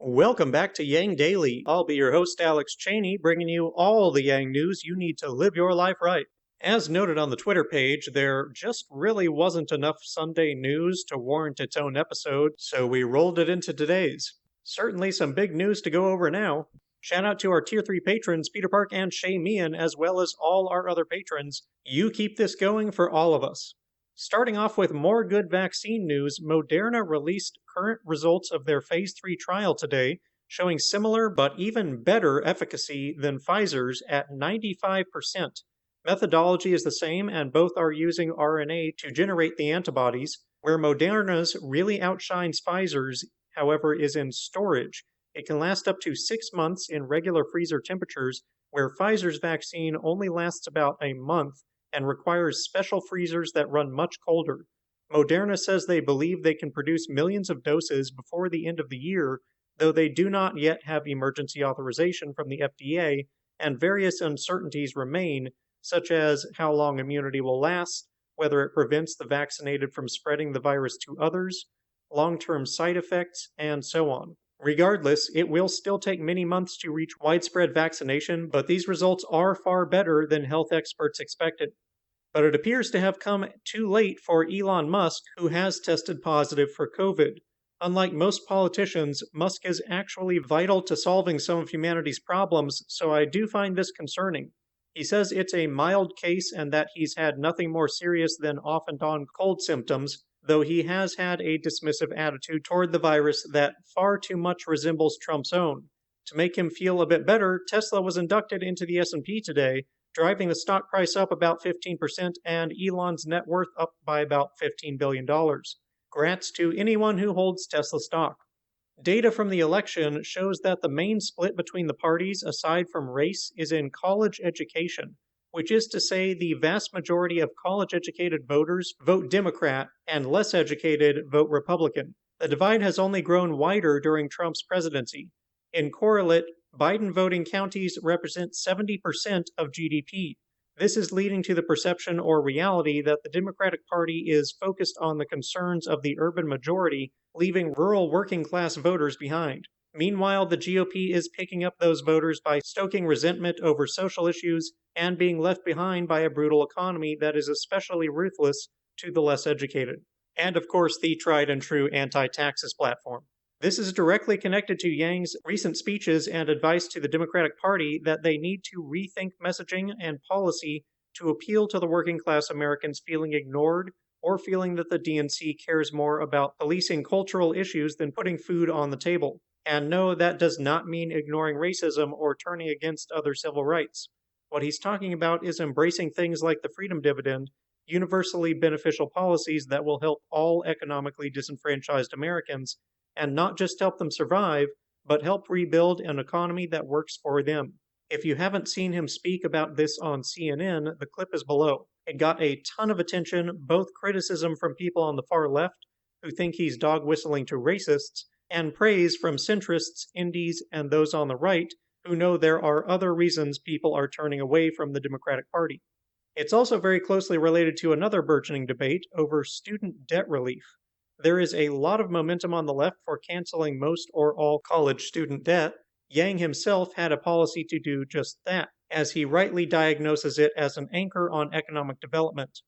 Welcome back to Yang Daily. I'll be your host, Alex Cheney, bringing you all the Yang news you need to live your life right. As noted on the Twitter page, there just really wasn't enough Sunday news to warrant its own episode, so we rolled it into today's. Certainly some big news to go over now. Shout out to our Tier 3 patrons, Peter Park and Shay Meehan, as well as all our other patrons. You keep this going for all of us. Starting off with more good vaccine news, Moderna released current results of their Phase 3 trial today, showing similar but even better efficacy than Pfizer's at 95%. Methodology is the same, and both are using RNA to generate the antibodies. Where Moderna's really outshines Pfizer's, however, is in storage. It can last up to 6 months in regular freezer temperatures, where Pfizer's vaccine only lasts about a month and requires special freezers that run much colder. Moderna says they believe they can produce millions of doses before the end of the year, though they do not yet have emergency authorization from the FDA, and various uncertainties remain, such as how long immunity will last, whether it prevents the vaccinated from spreading the virus to others, long-term side effects, and so on. Regardless, it will still take many months to reach widespread vaccination, but these results are far better than health experts expected. But it appears to have come too late for Elon Musk, who has tested positive for COVID. Unlike most politicians, Musk is actually vital to solving some of humanity's problems, so I do find this concerning. He says it's a mild case and that he's had nothing more serious than off and on cold symptoms, though he has had a dismissive attitude toward the virus that far too much resembles Trump's own. To make him feel a bit better, Tesla was inducted into the S&P today, driving the stock price up about 15% and Elon's net worth up by about $15 billion. Grats to anyone who holds Tesla stock. Data from the election shows that the main split between the parties, aside from race, is in college education, which is to say the vast majority of college-educated voters vote Democrat and less educated vote Republican. The divide has only grown wider during Trump's presidency. In correlate, Biden-voting counties represent 70% of GDP. This is leading to the perception or reality that the Democratic Party is focused on the concerns of the urban majority, leaving rural working-class voters behind. Meanwhile, the GOP is picking up those voters by stoking resentment over social issues and being left behind by a brutal economy that is especially ruthless to the less educated. And of course, the tried and true anti-taxes platform. This is directly connected to Yang's recent speeches and advice to the Democratic Party that they need to rethink messaging and policy to appeal to the working-class Americans feeling ignored or feeling that the DNC cares more about policing cultural issues than putting food on the table. And no, that does not mean ignoring racism or turning against other civil rights. What he's talking about is embracing things like the freedom dividend, universally beneficial policies that will help all economically disenfranchised Americans, and not just help them survive, but help rebuild an economy that works for them. If you haven't seen him speak about this on CNN, the clip is below. It got a ton of attention, both criticism from people on the far left, who think he's dog-whistling to racists, and praise from centrists, indies, and those on the right, who know there are other reasons people are turning away from the Democratic Party. It's also very closely related to another burgeoning debate over student debt relief. There is a lot of momentum on the left for canceling most or all college student debt. Yang himself had a policy to do just that, as he rightly diagnoses it as an anchor on economic development.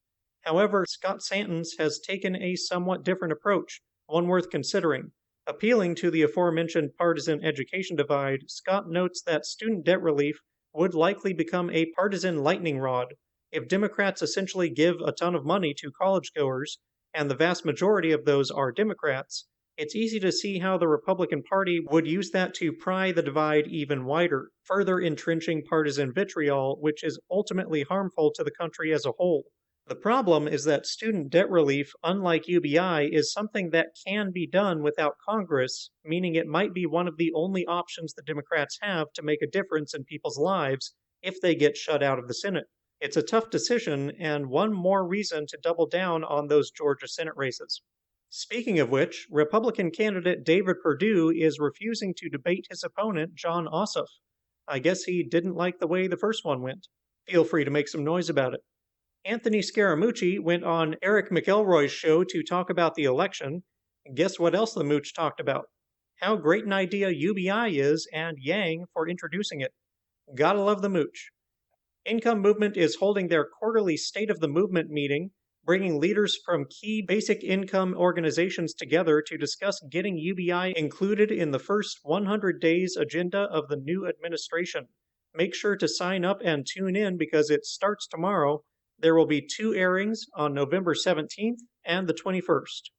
However, Scott Santens has taken a somewhat different approach, one worth considering. Appealing to the aforementioned partisan education divide, Scott notes that student debt relief would likely become a partisan lightning rod. If Democrats essentially give a ton of money to college-goers, and the vast majority of those are Democrats, it's easy to see how the Republican Party would use that to pry the divide even wider, further entrenching partisan vitriol, which is ultimately harmful to the country as a whole. The problem is that student debt relief, unlike UBI, is something that can be done without Congress, meaning it might be one of the only options the Democrats have to make a difference in people's lives if they get shut out of the Senate. It's a tough decision, and one more reason to double down on those Georgia Senate races. Speaking of which, Republican candidate David Perdue is refusing to debate his opponent, Jon Ossoff. I guess he didn't like the way the first one went. Feel free to make some noise about it. Anthony Scaramucci went on Eric McElroy's show to talk about the election. Guess what else the mooch talked about? how great an idea UBI is, and Yang for introducing it. Gotta love the mooch. Income Movement is holding their quarterly State of the Movement meeting, bringing leaders from key basic income organizations together to discuss getting UBI included in the first 100 days agenda of the new administration. Make sure to sign up and tune in because it starts tomorrow. There will be 2 airings on November 17th and the 21st.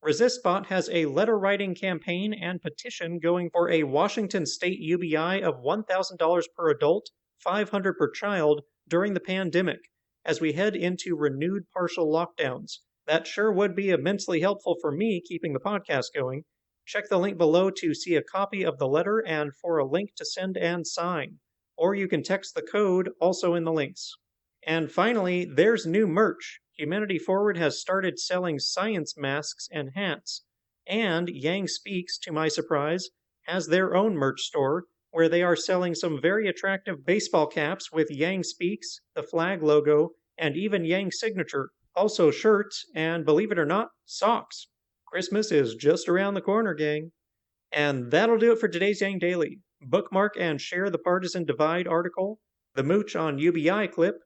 ResistBot has a letter writing campaign and petition going for a Washington state UBI of $1,000 per adult, $500 per child during the pandemic as we head into renewed partial lockdowns. That sure would be immensely helpful for me keeping the podcast going. Check the link below to see a copy of the letter and for a link to send and sign. Or you can text the code also in the links. And finally, there's new merch. Humanity Forward has started selling science masks and hats. And Yang Speaks, to my surprise, has their own merch store where they are selling some very attractive baseball caps with Yang Speaks, the flag logo, and even Yang's signature. Also shirts, and believe it or not, socks. Christmas is just around the corner, gang. And that'll do it for today's Yang Daily. Bookmark and share the Partisan Divide article, the mooch on UBI clip,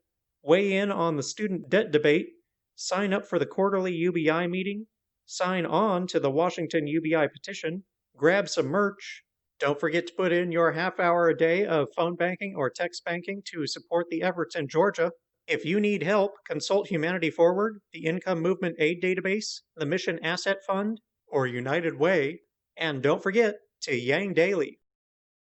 weigh in on the student debt debate, sign up for the quarterly UBI meeting, sign on to the Washington UBI petition, grab some merch. Don't forget to put in your half hour a day of phone banking or text banking to support the efforts in Georgia. If you need help, consult Humanity Forward, the Income Movement Aid Database, the Mission Asset Fund, or United Way. And don't forget to Yang Daily.